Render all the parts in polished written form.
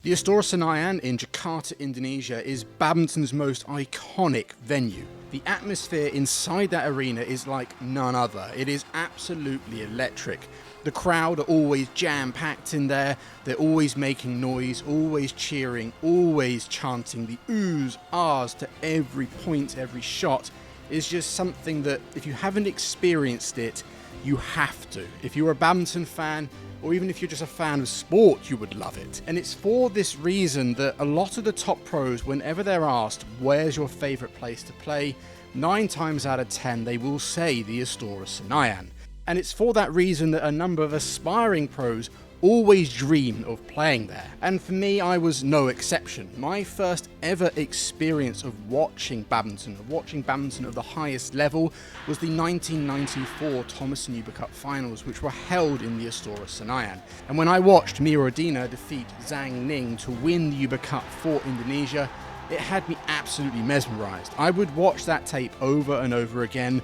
The Istora Senayan in Jakarta, Indonesia is badminton's most iconic venue. The atmosphere inside that arena is like none other. It is absolutely electric. The crowd are always jam-packed in there. They're always making noise, always cheering, always chanting the oohs, ahs to every point, every shot. It's just something that if you haven't experienced it, you have to. If you're a badminton fan, or even if you're just a fan of sport, you would love it. And it's for this reason that a lot of the top pros, whenever they're asked, where's your favourite place to play, 9 times out of 10, they will say the Istora Senayan. And it's for that reason that a number of aspiring pros always dream of playing there. And for me, I was no exception. My first ever experience of watching badminton of the highest level, was the 1994 Thomas and Uber Cup finals, which were held in the Istora Senayan. And when I watched Mirodina defeat Zhang Ning to win the Uber Cup for Indonesia, it had me absolutely mesmerized. I would watch that tape over and over again,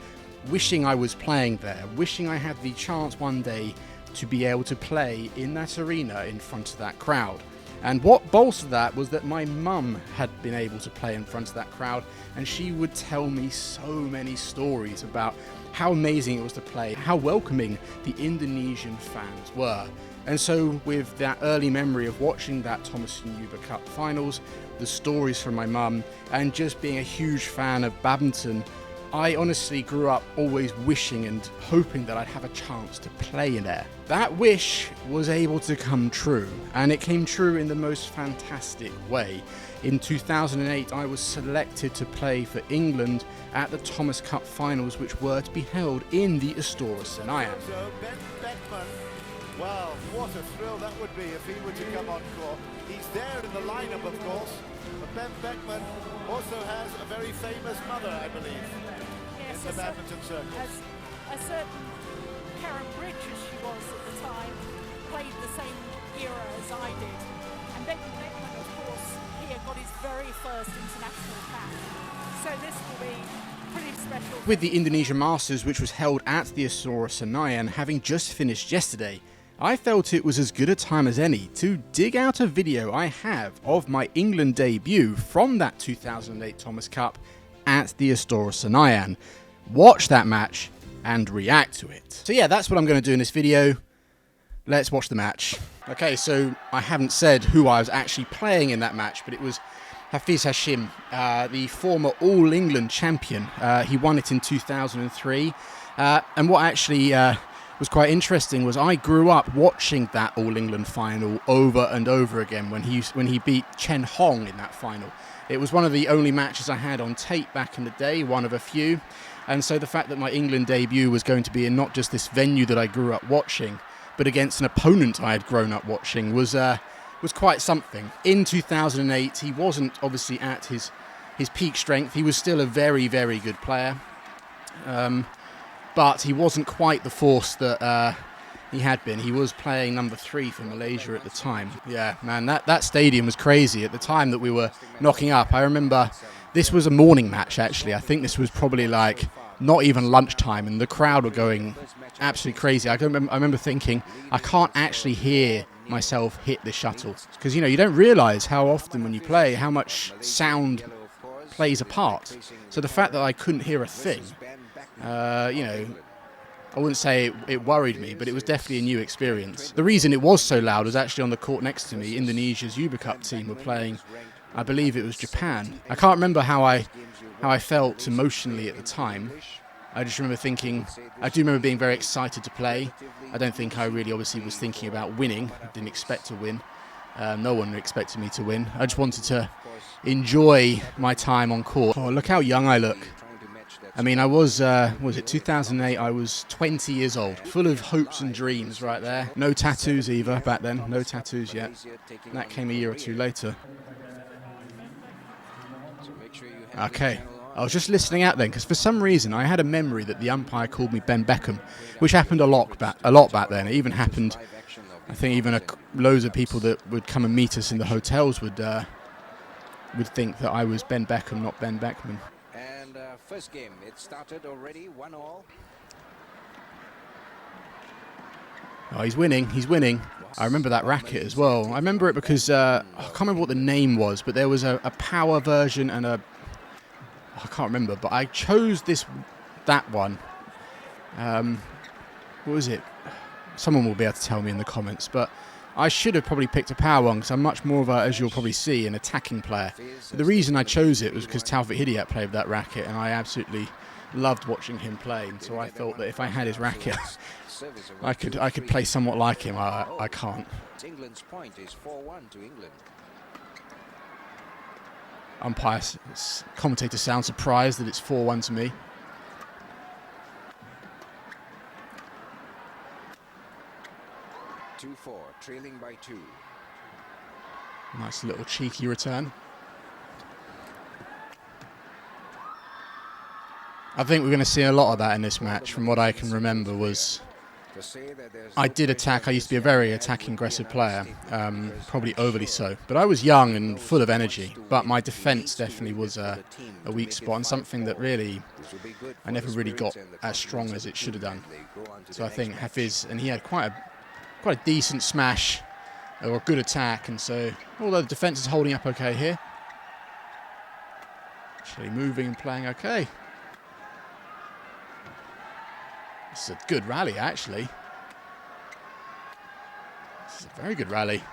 wishing I was playing there, wishing I had the chance one day to be able to play in that arena in front of that crowd. And what bolstered that was that my mum had been able to play in front of that crowd, and she would tell me so many stories about how amazing it was to play, how welcoming the Indonesian fans were. And so with that early memory of watching that Thomas and Uber Cup finals, the stories from my mum, and just being a huge fan of badminton, I honestly grew up always wishing and hoping that I'd have a chance to play in there. That wish was able to come true, and it came true in the most fantastic way. In 2008, I was selected to play for England at the Thomas Cup finals, which were to be held in the Istora Senayan. So Ben Beckman, wow, what a thrill that would be if he were to come on court. He's there in the lineup, of course, but Ben Beckman also has a very famous mother, I believe. Yes, in the badminton circles. A certain Karen Bridge, as she was at the time, played the same era as I did. And Beckman, of course, here got his very first international cap. So this will be pretty special. With the Indonesia Masters, which was held at the Istora Senayan, having just finished yesterday, I felt it was as good a time as any to dig out a video I have of my England debut from that 2008 Thomas Cup at the Istora Senayan, watch that match and react to it. So yeah, that's what I'm going to do in this video. Let's watch the match. Okay, so I haven't said who I was actually playing in that match, but it was Hafiz Hashim, the former All England champion. He won it in 2003, and what actually was quite interesting was I grew up watching that All England final over and over again when he beat Chen Hong in that final. It was one of the only matches I had on tape back in the day, one of a few. And so the fact that my England debut was going to be in not just this venue that I grew up watching, but against an opponent I had grown up watching was quite something. In 2008, he wasn't obviously at his peak strength. He was still a very, very good player. But he wasn't quite the force that he had been. He was playing number 3 for Malaysia at the time. Yeah, man, that stadium was crazy at the time that we were knocking up. I remember this was a morning match, actually. I think this was probably like not even lunchtime, and the crowd were going absolutely crazy. I remember thinking, I can't actually hear myself hit the shuttle. Because, you don't realise how often when you play, how much sound plays a part. So the fact that I couldn't hear a thing, I wouldn't say it worried me, but it was definitely a new experience. The reason it was so loud was actually on the court next to me. Indonesia's Uber Cup team were playing, I believe it was Japan. I can't remember how I felt emotionally at the time. I just remember thinking, I do remember being very excited to play. I don't think I really obviously was thinking about winning. I didn't expect to win. No one expected me to win. I just wanted to enjoy my time on court. Oh, look how young I look. I mean, I was it 2008? I was 20 years old. Full of hopes and dreams right there. No tattoos either back then. No tattoos yet. That came a year or two later. Okay. I was just listening out then, because for some reason I had a memory that the umpire called me Ben Beckham, which happened a lot back then. It even happened, I think even loads of people that would come and meet us in the hotels would think that I was Ben Beckham, not Ben Beckman. First game, it started already 1-1. Oh, he's winning. He's winning. I remember that racket as well. I remember it because I can't remember what the name was, but there was a power version and a... I can't remember, but I chose that one. What was it? Someone will be able to tell me in the comments, but I should have probably picked a power one because I'm much more of a, as you'll probably see, an attacking player. But the reason I chose it was because Taufik Hidayat played with that racket, and I absolutely loved watching him play. And so I thought that if I had his racket, I could play somewhat like him. I can't. England's point is 4-1 to England. Commentators sound surprised that it's 4-1 to me. Trailing by 2. Nice little cheeky return. I think we're going to see a lot of that in this match. From what I can remember was I did attack. I used to be a very attacking, aggressive player, probably overly so. But I was young and full of energy. But my defence definitely was a weak spot and something that really I never really got as strong as it should have done. So I think Hafiz, and he had quite a decent smash or a good attack, and so although the defence is holding up okay here, actually moving and playing okay. This is a good rally, actually. This is a very good rally.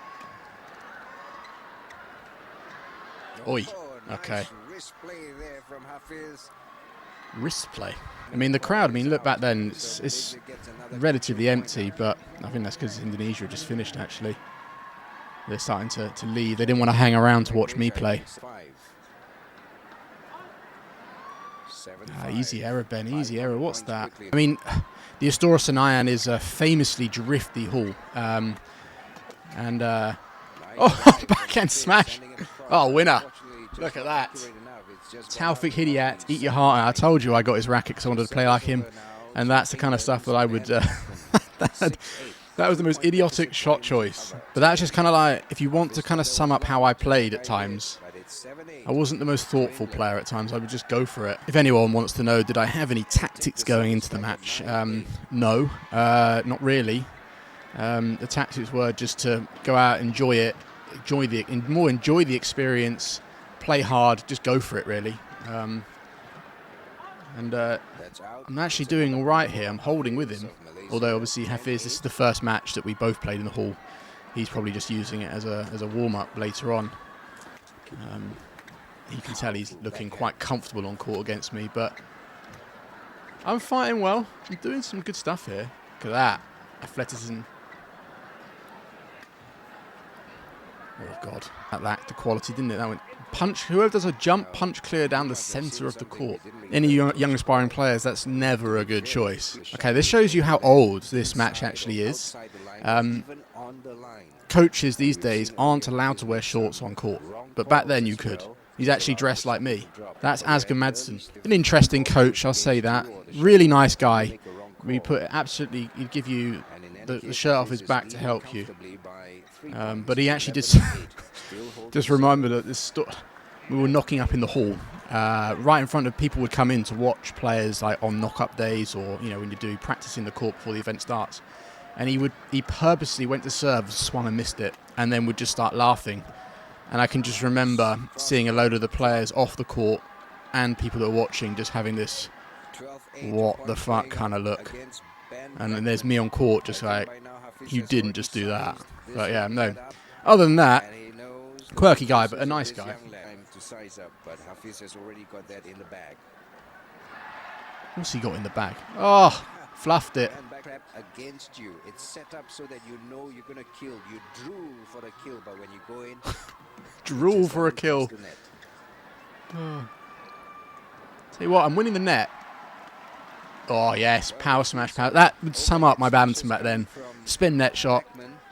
Oi, okay. Wrist play there from Hafiz. Wrist play. I mean, the crowd, I mean, look back then, it's relatively empty, but I think that's because Indonesia just finished, actually. They're starting to leave. They didn't want to hang around to watch me play. Easy error, Ben, easy error. What's that? I mean, the Istora Senayan is a famously drifty hall. Oh, backhand smash. Oh, winner. Look at that. Taufik Hidayat, eat your heart out. I told you I got his racket because I wanted to play like him. And that's the kind of stuff that I would... that was the most idiotic shot choice. But that's just kind of like, if you want to kind of sum up how I played at times, I wasn't the most thoughtful player at times. I would just go for it. If anyone wants to know, did I have any tactics going into the match? No, not really. The tactics were just to go out, enjoy it, enjoy the experience, play hard, just go for it, really. I'm actually doing all right here. I'm holding with him. Although, obviously, Hafiz, this is the first match that we both played in the hall. He's probably just using it as a warm-up later on. You can tell he's looking quite comfortable on court against me, but I'm fighting well. I'm doing some good stuff here. Look at that. Athleticism. Oh, God. That lacked the quality, didn't it? That went punch. Whoever does a jump punch clear down the centre of the court. Any young aspiring players, that's never a good choice. Okay, this shows you how old this match actually is. Coaches these days aren't allowed to wear shorts on court, but back then you could. He's actually dressed like me. That's Asger Madsen. An interesting coach, I'll say that. Really nice guy. He'd give you the shirt off his back to help you. But he actually did just remember that we were knocking up in the hall, right in front of people would come in to watch players like on knock-up days, or when you do practicing the court before the event starts. And he purposely went to serve, swung and missed it, and then would just start laughing. And I can just remember seeing a load of the players off the court and people that were watching just having this what the fuck kind of look. And then there's me on court just like, you didn't just do that. But yeah, no. Other than that, quirky guy, but a nice guy. What's he got in the bag? Oh, fluffed it. Against you, it's set up so that you know you're gonna kill. You drool for a kill, but when you go in, drool for a kill. Tell you what, I'm winning the net. Oh yes, power smash, power. That would sum up my badminton back then. Spin net shot,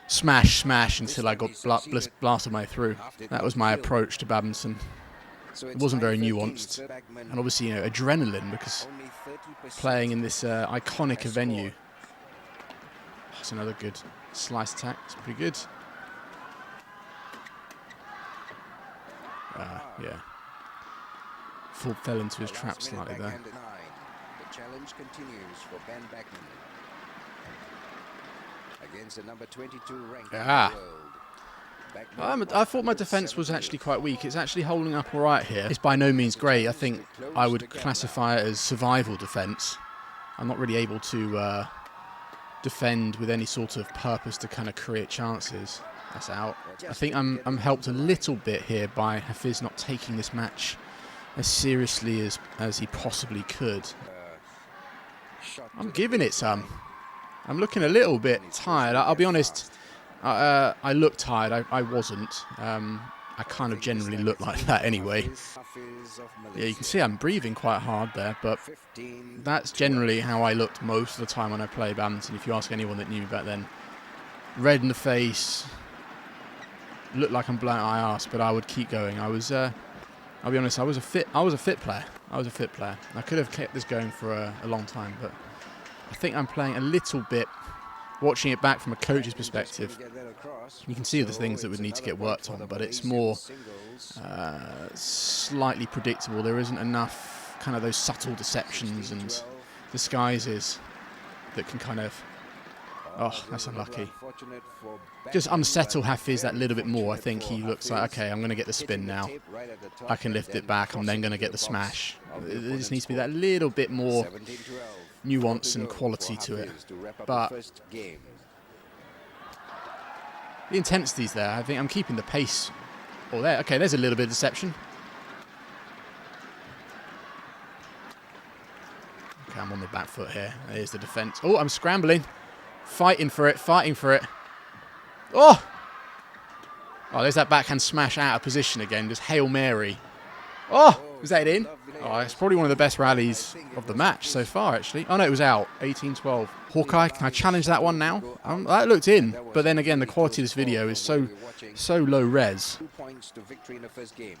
smash, smash until I got blasted my way through. That was my approach to badminton. It wasn't very nuanced, and obviously adrenaline because playing in this iconic venue. That's another good slice attack. It's pretty good. Yeah. Fell into his trap slightly there. The challenge continues for Ben Beckman. against the number 22 ranked Ah. in the world. Beckman I thought my defence was actually quite weak. It's actually holding up all right here. It's by no means great. I think I would classify it as survival defence. I'm not really able to defend with any sort of purpose to kind of create chances. That's out. I think I'm helped a little bit here by Hafiz not taking this match as seriously as he possibly could. I'm giving it some. I'm looking a little bit tired. I'll be honest. I look tired. I wasn't. I kind of generally look like that anyway. Yeah, you can see I'm breathing quite hard there, but that's generally how I looked most of the time when I play badminton. If you ask anyone that knew me back then, red in the face, looked like I'm blowing my ass, but I would keep going. I'll be honest. I was a fit player. I could have kept this going for a long time, but I think I'm playing a little bit. Watching it back from a coach's perspective, you can see the things that would need to get worked on, but it's more slightly predictable. There isn't enough kind of those subtle deceptions and disguises that can kind of... Oh, that's unlucky. Just unsettle Hafiz that little bit more. I think he looks like, okay, I'm going to get the spin now. I can lift it back. I'm then going to get the smash. There just needs to be that little bit more nuance and quality to it. But the intensity's there. I think I'm keeping the pace. Oh, there. Okay, there's a little bit of deception. Okay, I'm on the back foot here. There's the defence. Oh, I'm scrambling. Fighting for it. Oh! Oh, there's that backhand smash out of position again. Just Hail Mary. Oh! Was that in? Oh, it's probably one of the best rallies of the match so far, actually. Oh, no, it was out. 18-12. Hawkeye, can I challenge that one now? That looked in. But then again, the quality of this video is so low res. 2 points to victory in the first game.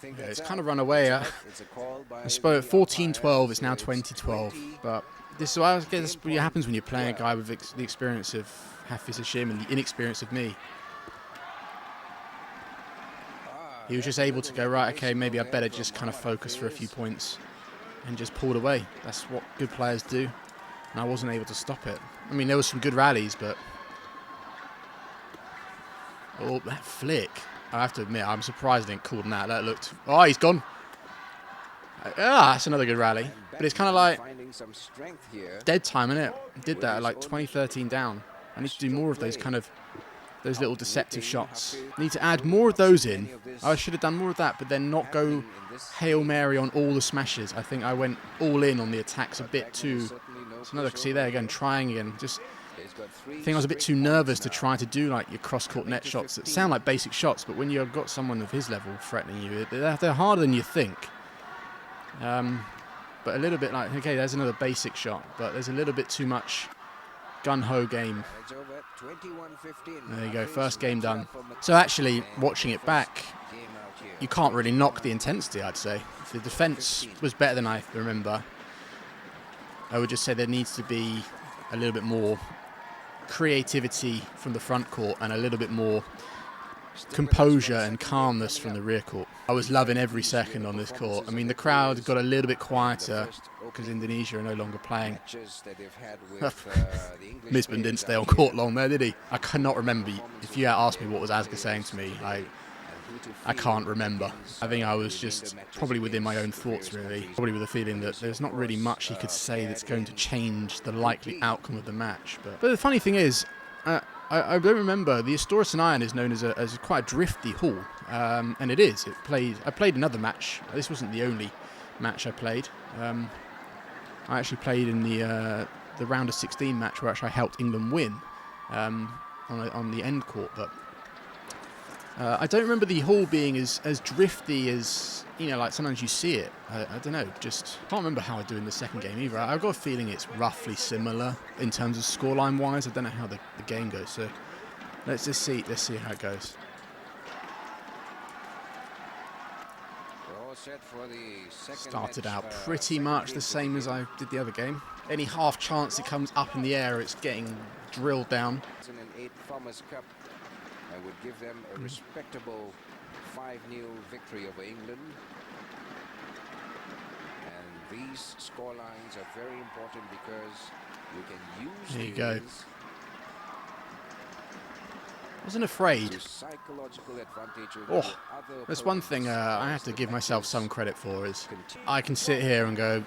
Yeah, it's kind of run away. I suppose 14-12, it's now 20-12. But this is what happens when you're playing a guy with the experience of Hafiz Hashim and the inexperience of me. He was just able to go, right, okay, maybe I better just kind of focus for a few points and just pulled away. That's what good players do. And I wasn't able to stop it. I mean, there was some good rallies, but... Oh, that flick. I have to admit, I'm surprised I didn't call that. That looked... Oh, he's gone. That's another good rally. But it's kind of like dead time, innit? Did that at like 20-13 down. I need to do more of those kind of... Those little deceptive shots. Need to add more of those in. I should have done more of that, but then not go Hail Mary on all the smashes. I think I went all in on the attacks a bit too... It's another, see there again, trying again. Just, I think I was a bit too nervous to try to do like your cross-court net shots that sound like basic shots, but when you've got someone of his level threatening you, they're harder than you think. But a little bit like, okay, there's another basic shot, but there's a little bit too much gun-ho game. There you go, first game done. So actually, watching it back, you can't really knock the intensity, I'd say. If the defence was better than I remember, I would just say there needs to be a little bit more creativity from the front court and a little bit more composure and calmness from the rear court. I was loving every second on this court. I mean, the crowd got a little bit quieter because Indonesia are no longer playing. Misbin didn't stay on court long there, did he? I cannot remember. If you asked me what was Asghar saying to me, I can't remember. I think I was just probably within my own thoughts, really. Probably with the feeling that there's not really much he could say that's going to change the likely outcome of the match. But the funny thing is, I don't remember. The Istora Senayan is known as quite a drifty hall, and it is. I played another match. This wasn't the only match I played. I actually played in the round of 16 match where actually I helped England win on the end court, but I don't remember the hall being as drifty as, you know, like sometimes you see it. I don't know, just can't remember how I do in the second game either. I've got a feeling it's roughly similar in terms of scoreline wise. I don't know how the game goes, so let's see how it goes. Started out pretty much the same as I did the other game. Any half chance it comes up in the air, it's getting drilled down. I would give them a respectable 5-0 victory over England. And these scorelines are very important because you can use there you go. wasn't afraid. to psychological advantage over Oh, other that's one thing I have to give myself some credit for is I can sit here and go,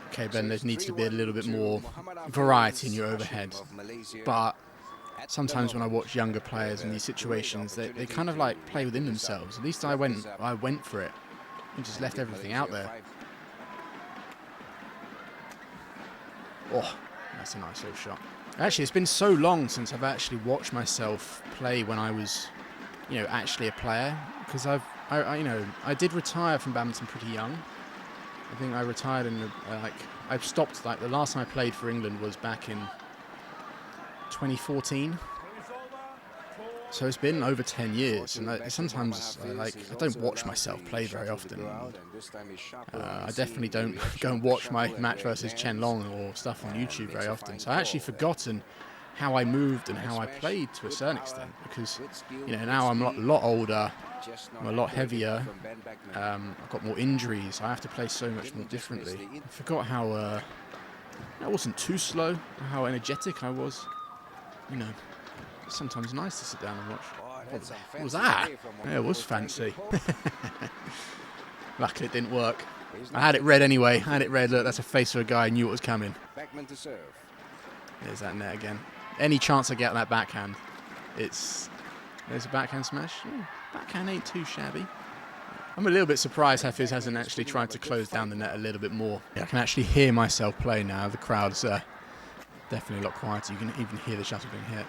okay, Ben, there needs to be a little bit more variety in your overhead. But sometimes when I watch younger players in these situations, they kind of like play within themselves. At least I went for it and just left everything out there. Oh, that's a nice little shot. Actually, it's been so long since I've actually watched myself play when I was, actually a player. Because I did retire from badminton pretty young. I think I retired in I stopped, the last time I played for England was back in 2014. So it's been over 10 years, and sometimes I don't watch myself play very often. I definitely don't go and watch my match versus Chen Long or stuff on YouTube very often. So I actually forgotten how I moved and how I played to a certain extent, because now I'm a lot older, I'm a lot heavier, I've got more injuries, I have to play so much more differently. I forgot how I wasn't too slow, how energetic I was. Sometimes nice to sit down and watch. What was that? Yeah, it was fancy. Luckily it didn't work. I had it red anyway. I had it red. Look, that's a face of a guy. I knew what was coming. There's that net again. Any chance I get on that backhand, there's a backhand smash. Backhand ain't too shabby. I'm a little bit surprised Hafiz hasn't actually tried to close down the net a little bit more. I can actually hear myself play now. The crowd's definitely a lot quieter. You can even hear the shuttle being hit.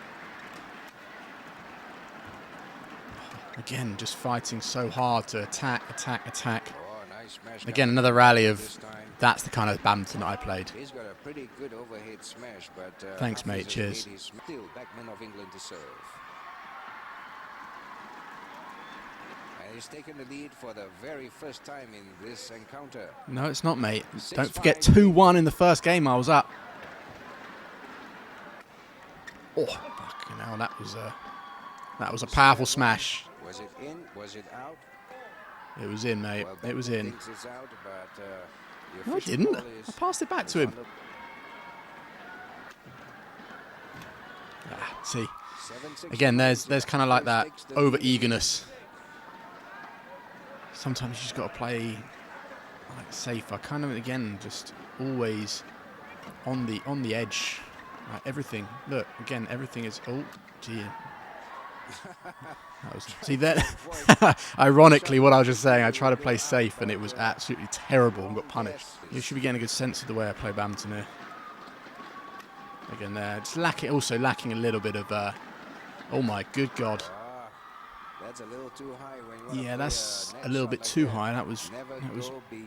Again, just fighting so hard to attack. Again, another rally of that's the kind of badminton that I played. He's got a pretty good overhead smash, but thanks, mate. Cheers. Still backman of England to serve. And he's taken the lead for the very first time in this encounter. No, it's not, mate. Don't forget 2-1 in the first game I was up. Oh, fucking hell, that was a powerful smash. Was it in? Was it out? It was in, mate. Well, it was in. It's out, but, No, I didn't. I passed it back to him. See, again, there's kind of like that over-eagerness. Sometimes you just got to play safe. I kind of, again, just always on the edge. Everything. Look, again, everything is. Oh, gee. See that? Ironically, what I was just saying, I tried to play safe and it was absolutely terrible and got punished. You should be getting a good sense of the way I play badminton here. Again, there, it's also lacking a little bit of. Oh my good God! That's a little too high. When you that's a little bit too high. That was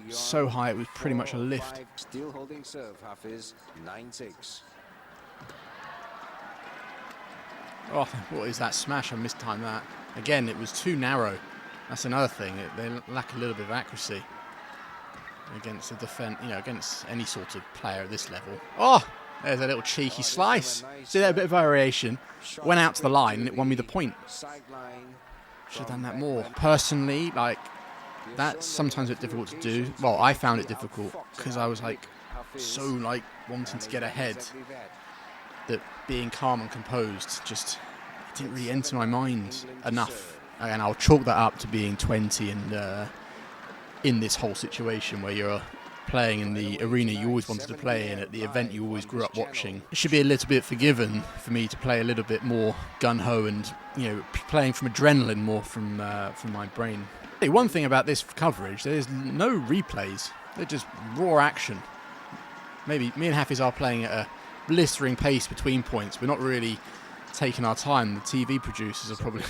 so high. It was pretty much a lift. Still holding serve. Hafiz 9-6. Oh, what is that smash? I mistimed that. Again, it was too narrow. That's another thing. They lack a little bit of accuracy against the defense, against any sort of player at this level. Oh, there's a little cheeky slice. See there, a bit of variation. Went out to the line and it won me the point. Should have done that more. Personally, that's sometimes a bit difficult to do. Well, I found it difficult because I was so wanting to get ahead, that being calm and composed just didn't really enter my mind enough. And I'll chalk that up to being 20 and in this whole situation where you're playing in the arena you always wanted to play in, at the event you always grew up watching. It should be a little bit forgiven for me to play a little bit more gun-ho and playing from adrenaline more from my brain. Hey, one thing about this coverage, there's no replays. They're just raw action. Maybe me and Hafiz are playing at a blistering pace between points. We're not really taking our time. The TV producers are probably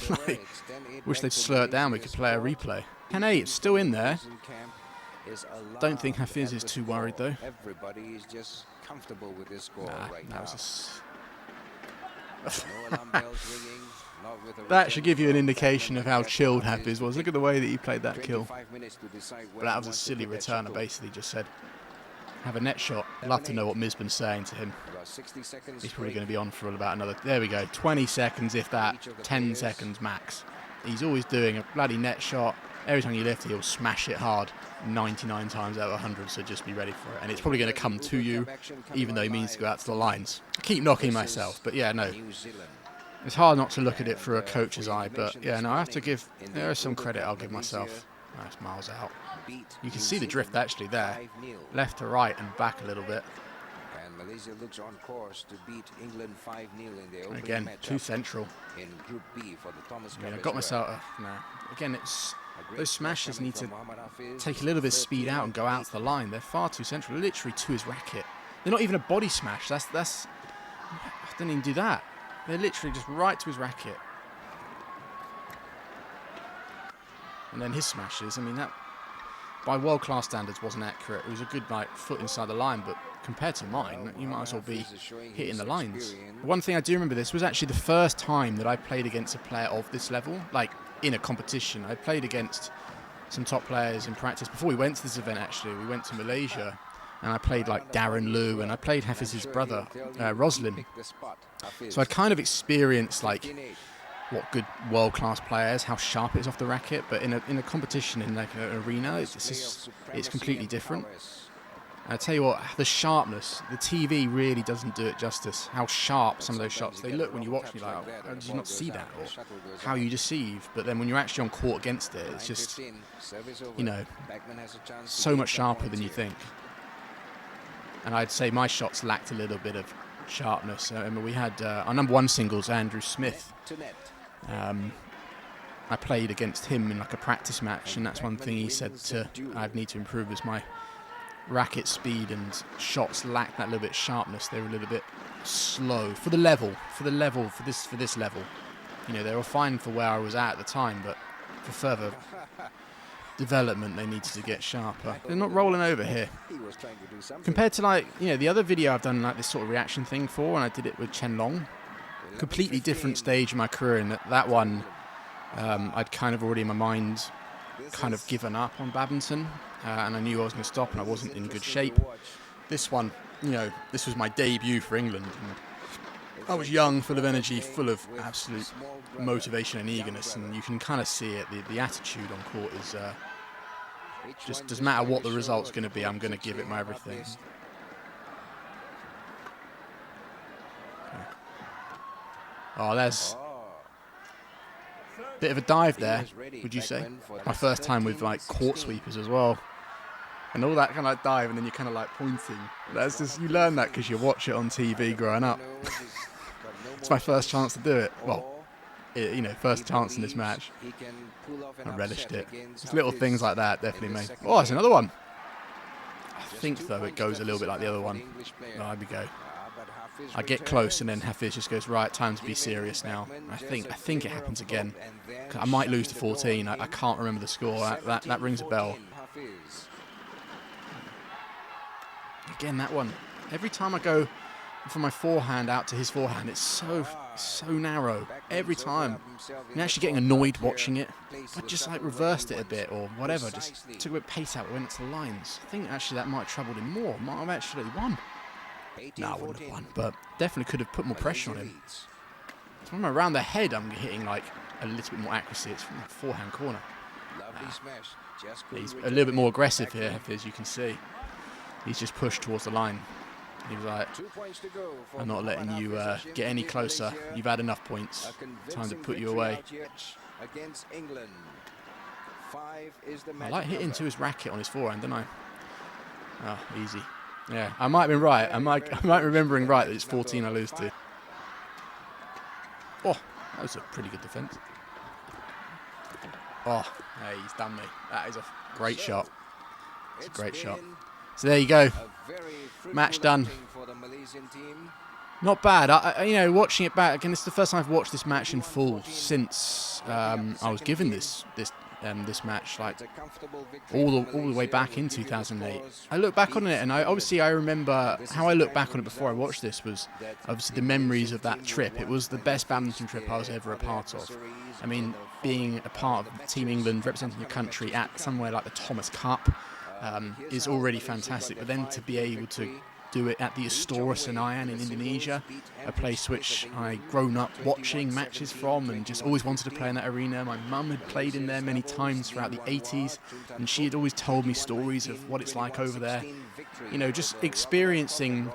wish they'd slow it down. We could play a replay. 10-8, it's still in there. Don't think Hafiz is too worried though. Everybody is just comfortable with this score right now. That should give you an indication of how chilled Hafiz was. Look at the way that he played that kill. But that was a silly return. I basically just said, have a net shot. I'd love to know what Misban's saying to him. He's probably going to be on for about another, there we go, 20 seconds if that, 10 seconds max. He's always doing a bloody net shot. Every time you lift, he'll smash it hard 99 times out of 100, so just be ready for it. And it's probably going to come to you, even though he means to go out to the lines. I keep knocking myself, but yeah, no. It's hard not to look at it through a coach's eye, but yeah, no, I have to give, there is some credit I'll give myself. That's miles out. You can see the drift actually there, left to right and back a little bit. And Malaysia looks on course to beat England 5-0 in the opening Again, matchup too central. in Group B for the Thomas Cup. I mean, I as got well. myself, no. Again, it's, those smashes need to Mohammad Hafiz, take a little bit of speed out and go out to the line. They're far too central, literally to his racket. They're not even a body smash, that's, I didn't even do that. They're literally just right to his racket. And then his smashes, I mean, that by world-class standards wasn't accurate. It was a good like foot inside the line, but compared to mine, you might as well be hitting the lines. One thing I do remember, this was actually the first time that I played against a player of this level, like in a competition. I played against some top players in practice before we went to this event. Actually, we went to Malaysia, and I played like Darren Liu, and I played Hafiz's brother, Roslin. So I'd kind of experienced like what good world-class players, how sharp it is off the racket, but in a competition, in like an arena, it's completely different. And I tell you what, the sharpness, the TV really doesn't do it justice. How sharp some of those shots they look when you watch. You're like, oh, how did you not see that? Or how you deceive. But then when you're actually on court against it, it's just, you know, so much sharper than you think. And I'd say my shots lacked a little bit of sharpness. I mean, we had our #1 singles, Andrew Smith. I played against him in like a practice match, and that's one thing he said I'd need to improve is my racket speed, and shots lacked that little bit of sharpness. They were a little bit slow for the level, for this level. You know, they were fine for where I was at the time, but for further development, they needed to get sharper. They're not rolling over here. Compared to like, you know, the other video I've done like this sort of reaction thing for, and I did it with Chen Long. Completely different stage in my career, and that one I'd kind of already in my mind kind of given up on badminton, and I knew I was going to stop, and I wasn't in good shape. This one, you know, this was my debut for England, and I was young, full of energy, full of absolute motivation and eagerness, and you can kind of see it. The attitude on court is just doesn't matter what the result's going to be, I'm going to give it my everything. Oh, there's a bit of a dive there, would you say? My first time with like court sweepers as well. And all that kind of like dive, and then you're kind of like pointing. That's just, you learn that because you watch it on TV growing up. It's my first chance to do it. Well, you know, first chance in this match. I relished it. Just little things like that definitely made. Oh, there's another one. I think though it goes a little bit like the other one. Oh, there we go. I get close, and then Hafiz just goes, right, time to be serious now. I think it happens again. I might lose to 14. I can't remember the score. That rings a bell. Again, that one. Every time I go from my forehand out to his forehand, it's so narrow. Every time. I'm actually getting annoyed watching it. I just like reversed it a bit or whatever. Just took a bit of pace out when it's the lines. I think actually that might have troubled him more. Might have actually won. No, I wouldn't have won, but definitely could have put more pressure on him. From around the head, I'm hitting like a little bit more accuracy. It's from the forehand corner. He's a little bit more aggressive here, as you can see. He's just pushed towards the line. He was like, I'm not letting you get any closer. You've had enough points. Time to put you away. I like hitting to his racket on his forehand, don't I? Oh, easy. Yeah, I might have been right. I might remembering right that it's 14 I lose to. Oh, that was a pretty good defence. Oh, hey, he's done me. That is a great shot. It's a great shot. So there you go. Match done. Not bad. You know, watching it back again, this is the first time I've watched this match in full since I was given this match, like all the way back in 2008. I look back on it, and I remember how I looked back on it before I watched this was obviously the memories of that trip. It was the best badminton trip I was ever a part of. I mean, being a part of Team England, representing your country at somewhere like the Thomas Cup is already fantastic. But then to be able to do it at the Istora Senayan in Indonesia, a place which I'd grown up watching matches from and just always wanted to play in that arena. My mum had played in there many times throughout the 80s, and she had always told me stories of what it's like over there. You know, just experiencing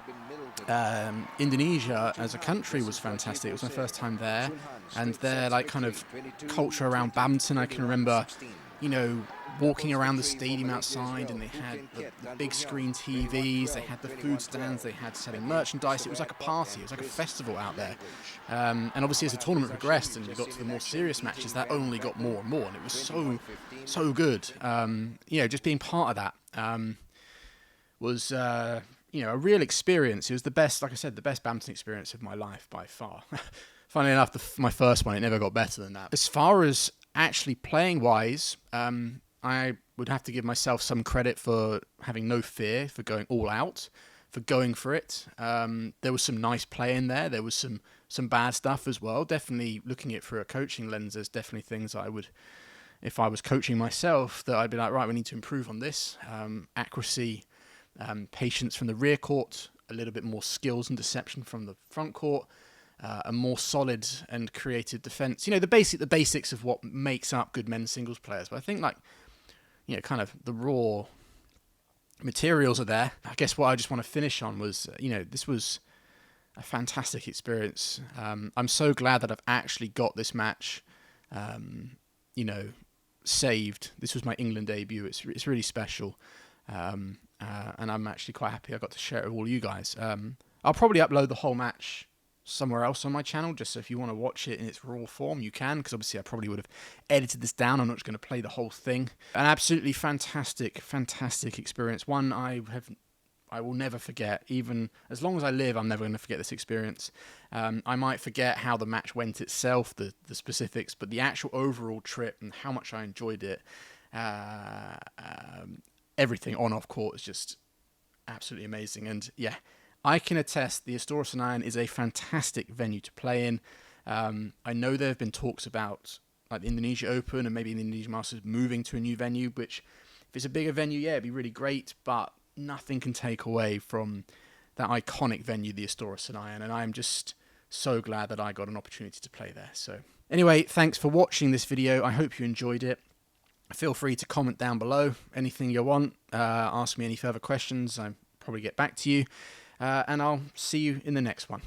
Indonesia as a country was fantastic. It was my first time there, and their like kind of culture around badminton. I can remember, you know, walking around the stadium outside, and they had the big screen TVs, they had the food stands, they had selling merchandise. It was like a party, it was like a festival out there. And obviously as the tournament progressed and we got to the more serious matches, that only got more and more, and it was so good. You know, just being part of that was you know, a real experience. It was the best, like I said, the best badminton experience of my life by far. Funnily enough, my first one, it never got better than that. As far as actually playing wise, I would have to give myself some credit for having no fear, for going all out, for going for it. There was some nice play in there. There was some bad stuff as well. Definitely looking at it through a coaching lens, there's definitely things I would, if I was coaching myself, that I'd be like, right, we need to improve on this. Accuracy, patience from the rear court, a little bit more skills and deception from the front court, a more solid and creative defense. You know, the basics of what makes up good men's singles players. But I think, like, you know, kind of the raw materials are there. I guess what I just want to finish on was, you know, this was a fantastic experience. I'm so glad that I've actually got this match, you know, saved. This was my England debut. It's really special. And I'm actually quite happy I got to share it with all you guys. I'll probably upload the whole match somewhere else on my channel, just so if you want to watch it in its raw form, you can, because obviously I probably would have edited this down. I'm not just going to play the whole thing. An absolutely fantastic experience. One I will never forget. Even as long as I live, I'm never going to forget this experience. I might forget how the match went itself, the specifics, but the actual overall trip and how much I enjoyed it, everything on off court is just absolutely amazing. And yeah, I can attest the Istora Senayan is a fantastic venue to play in. I know there have been talks about like the Indonesia Open and maybe the Indonesia Masters moving to a new venue, which if it's a bigger venue, yeah, it'd be really great, but nothing can take away from that iconic venue, the Istora Senayan, and I'm just so glad that I got an opportunity to play there. So anyway, thanks for watching this video. I hope you enjoyed it. Feel free to comment down below anything you want, ask me any further questions. I'll probably get back to you, and I'll see you in the next one.